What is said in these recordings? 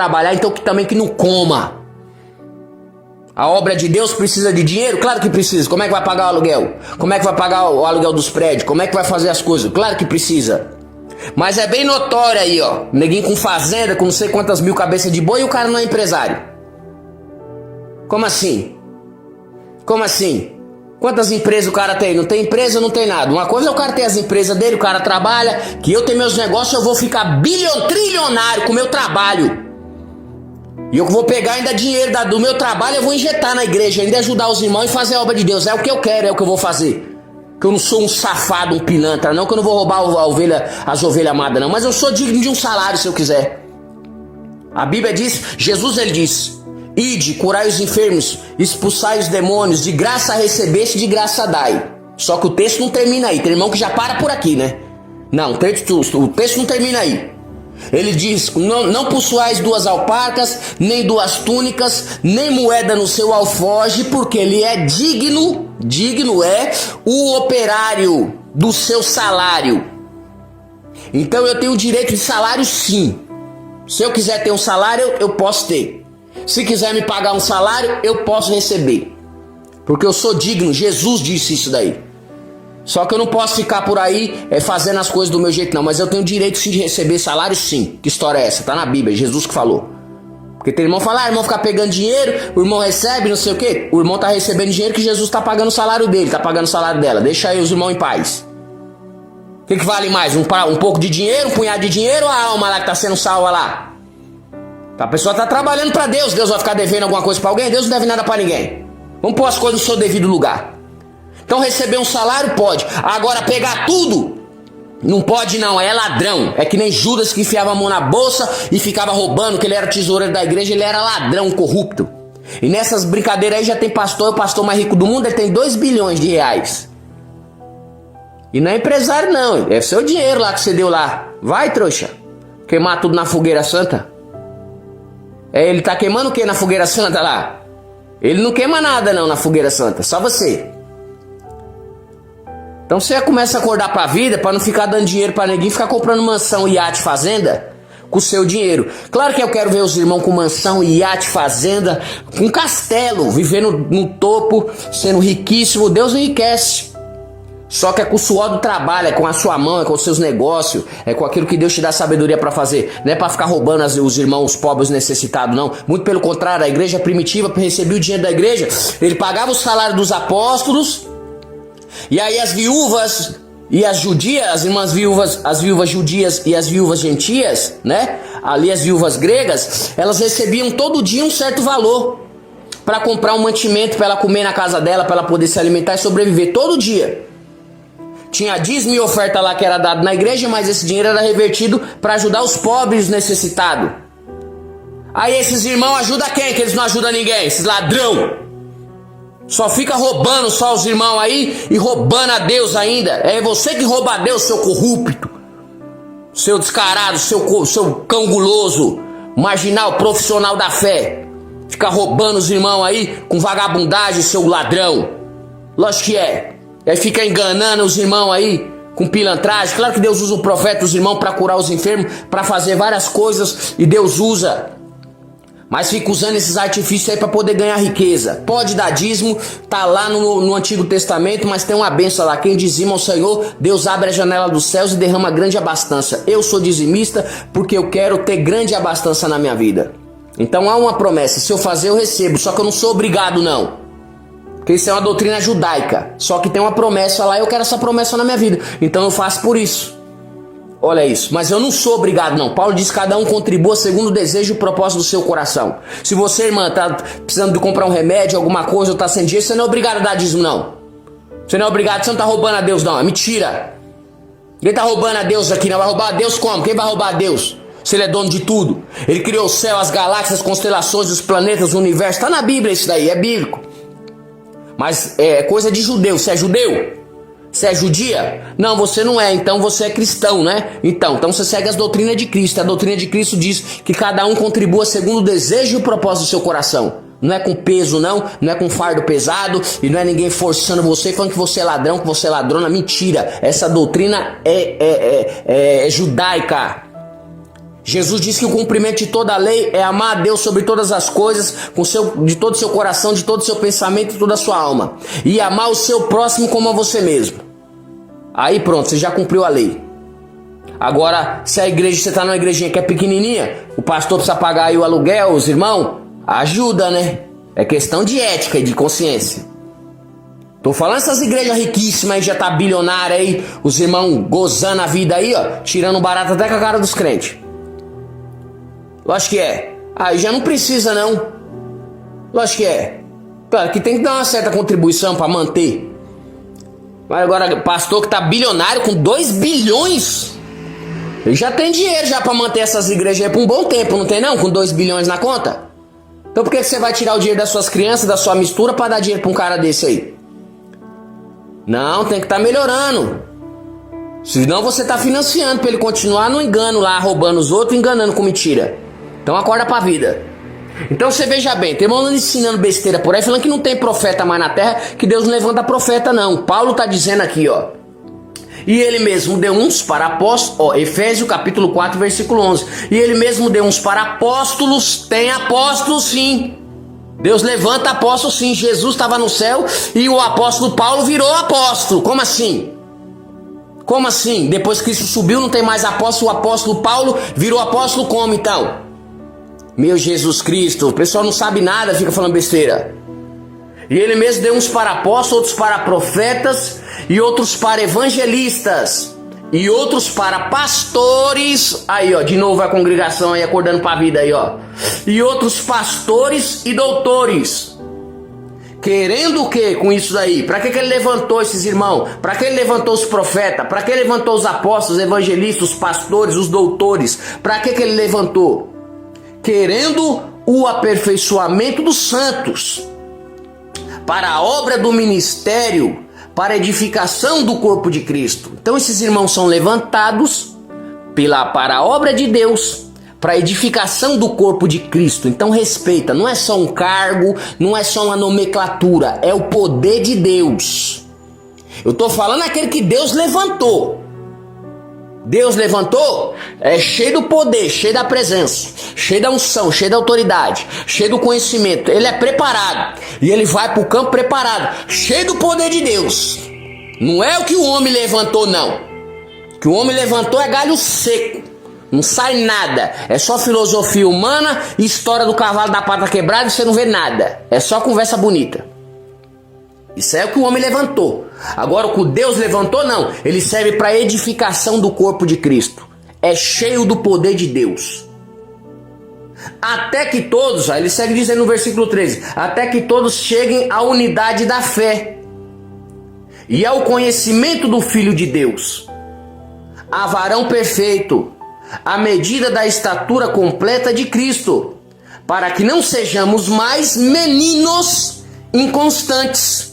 trabalhar, então também que não coma. A obra de Deus precisa de dinheiro? Claro que precisa. Como é que vai pagar o aluguel? Como é que vai pagar o aluguel dos prédios? Como é que vai fazer as coisas? Claro que precisa. Mas é bem notório aí, ó. Neguinho com fazenda, com não sei quantas mil cabeças de boi, e o cara não é empresário. Como assim? Como assim? Quantas empresas o cara tem? Não tem empresa, não tem nada. Uma coisa é o cara ter as empresas dele, o cara trabalha, que eu tenho meus negócios, eu vou ficar trilionário com o meu trabalho. E eu vou pegar ainda dinheiro do meu trabalho, eu vou injetar na igreja, ainda ajudar os irmãos e fazer a obra de Deus. É o que eu quero, é o que eu vou fazer. Que eu não sou um safado, um pilantra, não, que eu não vou roubar as ovelhas amadas, não. Mas eu sou digno de um salário, se eu quiser. A Bíblia diz, Jesus ele diz: ide, curai os enfermos, expulsai os demônios, de graça recebeste, de graça dai. Só que o texto não termina aí. Tem irmão que já para por aqui, né? Não, o texto não termina aí. Ele diz: não possuais 2 alpacas, nem 2 túnicas, nem moeda no seu alforje, porque ele é digno é o operário do seu salário. Então eu tenho direito de salário, sim. Se eu quiser ter um salário, eu posso ter. Se quiser me pagar um salário, eu posso receber, porque eu sou digno. Jesus disse isso daí. Só que eu não posso ficar por aí fazendo as coisas do meu jeito, não. Mas eu tenho direito sim de receber salário, sim. Que história é essa? Tá na Bíblia, Jesus que falou. Porque tem irmão que fala, irmão ficar pegando dinheiro, o irmão recebe, não sei o quê. O irmão tá recebendo dinheiro que Jesus tá pagando o salário dele, tá pagando o salário dela. Deixa aí os irmãos em paz. O que vale mais? Um pouco de dinheiro, um punhado de dinheiro, ou a alma lá que tá sendo salva lá? A pessoa tá trabalhando pra Deus. Deus vai ficar devendo alguma coisa pra alguém? Deus não deve nada pra ninguém. Vamos pôr as coisas no seu devido lugar. Então receber um salário pode. Agora pegar tudo, não pode não, é ladrão. É que nem Judas que enfiava a mão na bolsa e ficava roubando, que ele era tesoureiro da igreja, ele era ladrão, corrupto. E nessas brincadeiras aí já tem pastor, o pastor mais rico do mundo, ele tem 2 bilhões de reais. E não é empresário não, é seu dinheiro lá que você deu lá. Vai, trouxa, queimar tudo na fogueira santa. Ele tá queimando o que na fogueira santa lá? Ele não queima nada não na fogueira santa, só você. Então você começa a acordar pra vida, pra não ficar dando dinheiro pra ninguém, ficar comprando mansão, iate, fazenda com o seu dinheiro. Claro que eu quero ver os irmãos com mansão, iate, fazenda, com castelo, vivendo no topo, sendo riquíssimo. Deus enriquece. Só que é com o suor do trabalho, é com a sua mão, é com os seus negócios, é com aquilo que Deus te dá sabedoria pra fazer. Não é pra ficar roubando os irmãos pobres necessitados, não. Muito pelo contrário, a igreja primitiva recebia o dinheiro da igreja, ele pagava o salário dos apóstolos. E aí as viúvas e as judias, as irmãs viúvas, as viúvas judias e as viúvas gentias, né? Ali as viúvas gregas, elas recebiam todo dia um certo valor para comprar um mantimento para ela comer na casa dela, para ela poder se alimentar e sobreviver todo dia. Tinha dízimo e oferta lá que era dado na igreja, mas esse dinheiro era revertido para ajudar os pobres necessitados. Aí esses irmãos ajudam quem? Que eles não ajudam ninguém, esses ladrão. Só fica roubando só os irmãos aí e roubando a Deus ainda. É você que rouba a Deus, seu corrupto, seu descarado, seu cão guloso, marginal, profissional da fé. Fica roubando os irmãos aí com vagabundagem, seu ladrão. Lógico que é. Aí fica enganando os irmãos aí com pilantragem. Claro que Deus usa o profeta, os irmãos, para curar os enfermos, para fazer várias coisas, e Deus usa. Mas fica usando esses artifícios aí para poder ganhar riqueza. Pode dar dízimo, tá lá no Antigo Testamento, mas tem uma benção lá. Quem dizima ao Senhor, Deus abre a janela dos céus e derrama grande abastança. Eu sou dizimista porque eu quero ter grande abastança na minha vida. Então há uma promessa, se eu fazer eu recebo, só que eu não sou obrigado não. Porque isso é uma doutrina judaica. Só que tem uma promessa lá e eu quero essa promessa na minha vida. Então eu faço por isso. Olha isso, mas eu não sou obrigado não. Paulo diz que cada um contribua segundo o desejo e o propósito do seu coração. Se você, irmã, tá precisando de comprar um remédio, alguma coisa, ou tá sem dinheiro, você não é obrigado a dar dízimo não. Você não é obrigado, você não tá roubando a Deus não, é mentira. Quem tá roubando a Deus aqui, não vai roubar a Deus como? Quem vai roubar a Deus? Se ele é dono de tudo. Ele criou o céu, as galáxias, as constelações, os planetas, o universo. Tá na Bíblia isso daí, é bíblico. Mas é coisa de judeu. Você é judeu? Você é judia? Não, você não é, então você é cristão, né? Então você segue as doutrinas de Cristo. A doutrina de Cristo diz que cada um contribua segundo o desejo e o propósito do seu coração. Não é com peso não é com fardo pesado, e não é ninguém forçando você, falando que você é ladrão, que você é ladrona. Mentira, essa doutrina é judaica. Jesus disse que o cumprimento de toda a lei é amar a Deus sobre todas as coisas, de todo o seu coração, de todo o seu pensamento e toda a sua alma. E amar o seu próximo como a você mesmo. Aí pronto, você já cumpriu a lei. Agora, se a igreja, você está numa igrejinha que é pequenininha, o pastor precisa pagar aí o aluguel, os irmãos, ajuda, né? É questão de ética e de consciência. Tô falando essas igrejas riquíssimas aí, já tá bilionária aí, os irmãos gozando a vida aí, ó, tirando barato até com a cara dos crentes. Lógico que é. Aí já não precisa não. Lógico que é. Claro que tem que dar uma certa contribuição para manter. Mas agora, pastor que tá bilionário com 2 bilhões, ele já tem dinheiro já para manter essas igrejas aí por um bom tempo, não tem não? Com 2 bilhões na conta? Então por que você vai tirar o dinheiro das suas crianças, da sua mistura, para dar dinheiro para um cara desse aí? Não, tem que estar melhorando. Senão você tá financiando para ele continuar no engano lá, roubando os outros, enganando com mentira. Então acorda pra vida. Então você veja bem, tem irmão ensinando besteira por aí, falando que não tem profeta mais na terra, que Deus não levanta profeta não. Paulo tá dizendo aqui, ó. E ele mesmo deu uns para apóstolos, ó, Efésios capítulo 4, versículo 11. E ele mesmo deu uns para apóstolos, tem apóstolos sim. Deus levanta apóstolos sim. Jesus estava no céu e o apóstolo Paulo virou apóstolo. Como assim? Como assim? Depois que Cristo subiu não tem mais apóstolo, o apóstolo Paulo virou apóstolo como então? Meu Jesus Cristo, o pessoal não sabe nada, fica falando besteira. E ele mesmo deu uns para apóstolos, outros para profetas, e outros para evangelistas, e outros para pastores. Aí ó, de novo a congregação aí acordando para a vida aí ó. E outros pastores e doutores. Querendo o que com isso daí? Para que ele levantou esses irmãos? Para que ele levantou os profetas? Para que ele levantou os apóstolos, os evangelistas, os pastores, os doutores? Para que ele levantou? Querendo o aperfeiçoamento dos santos, para a obra do ministério, para a edificação do corpo de Cristo. Então esses irmãos são levantados para a obra de Deus, para a edificação do corpo de Cristo. Então respeita, não é só um cargo, não é só uma nomenclatura, é o poder de Deus. Eu estou falando aquele que Deus levantou. Deus levantou, é cheio do poder, cheio da presença, cheio da unção, cheio da autoridade, cheio do conhecimento. Ele é preparado e ele vai para o campo preparado, cheio do poder de Deus. Não é o que o homem levantou não. O que o homem levantou é galho seco, não sai nada. É só filosofia humana e história do cavalo da pata quebrada e você não vê nada. É só conversa bonita. Isso é o que o homem levantou. Agora o que Deus levantou não. Ele serve para a edificação do corpo de Cristo. É cheio do poder de Deus. Até que todos, ele segue dizendo no versículo 13, até que todos cheguem à unidade da fé e ao conhecimento do Filho de Deus, a varão perfeito, à medida da estatura completa de Cristo, para que não sejamos mais meninos inconstantes,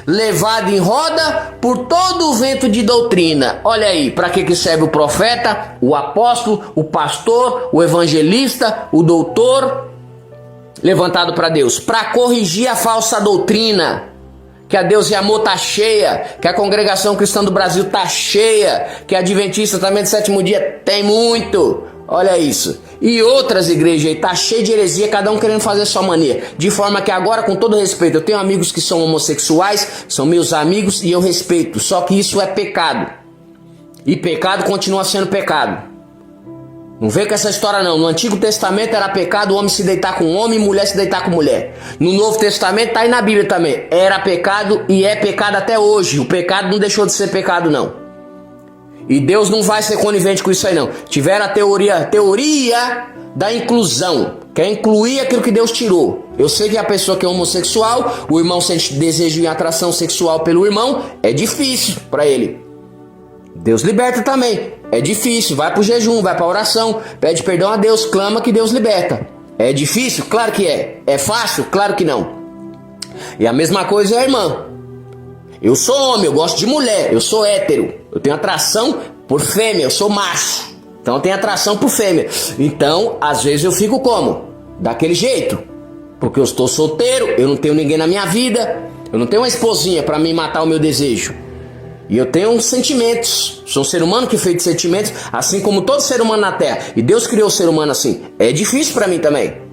levado em roda por todo o vento de doutrina. Olha aí, para que serve o profeta, o apóstolo, o pastor, o evangelista, o doutor, levantado para Deus, para corrigir a falsa doutrina, que a Deus e Amor tá cheia, que a congregação cristã do Brasil tá cheia, que a adventista também do sétimo dia tem muito. Olha isso. E outras igrejas aí, tá cheio de heresia, cada um querendo fazer a sua maneira. De forma que agora, com todo respeito, eu tenho amigos que são homossexuais, são meus amigos e eu respeito. Só que isso é pecado. E pecado continua sendo pecado. Não vem com essa história não. No Antigo Testamento era pecado o homem se deitar com homem e mulher se deitar com mulher. No Novo Testamento tá aí na Bíblia também. Era pecado e é pecado até hoje. O pecado não deixou de ser pecado não. E Deus não vai ser conivente com isso aí não. Tiveram a teoria da inclusão, que é incluir aquilo que Deus tirou. Eu sei que a pessoa que é homossexual, o irmão sente desejo e atração sexual pelo irmão, é difícil para ele. Deus liberta também, é difícil, vai pro jejum, vai pra oração, pede perdão a Deus, clama que Deus liberta. É difícil? Claro que é. É fácil? Claro que não. E a mesma coisa é a irmã. Eu sou homem, eu gosto de mulher, eu sou hétero, eu tenho atração por fêmea, eu sou macho, então eu tenho atração por fêmea. Então, às vezes eu fico como? Daquele jeito, porque eu estou solteiro, eu não tenho ninguém na minha vida, eu não tenho uma esposinha para me matar o meu desejo. E eu tenho sentimentos. Sou um ser humano que é feito de sentimentos, assim como todo ser humano na Terra. E Deus criou o ser humano assim. É difícil pra mim também.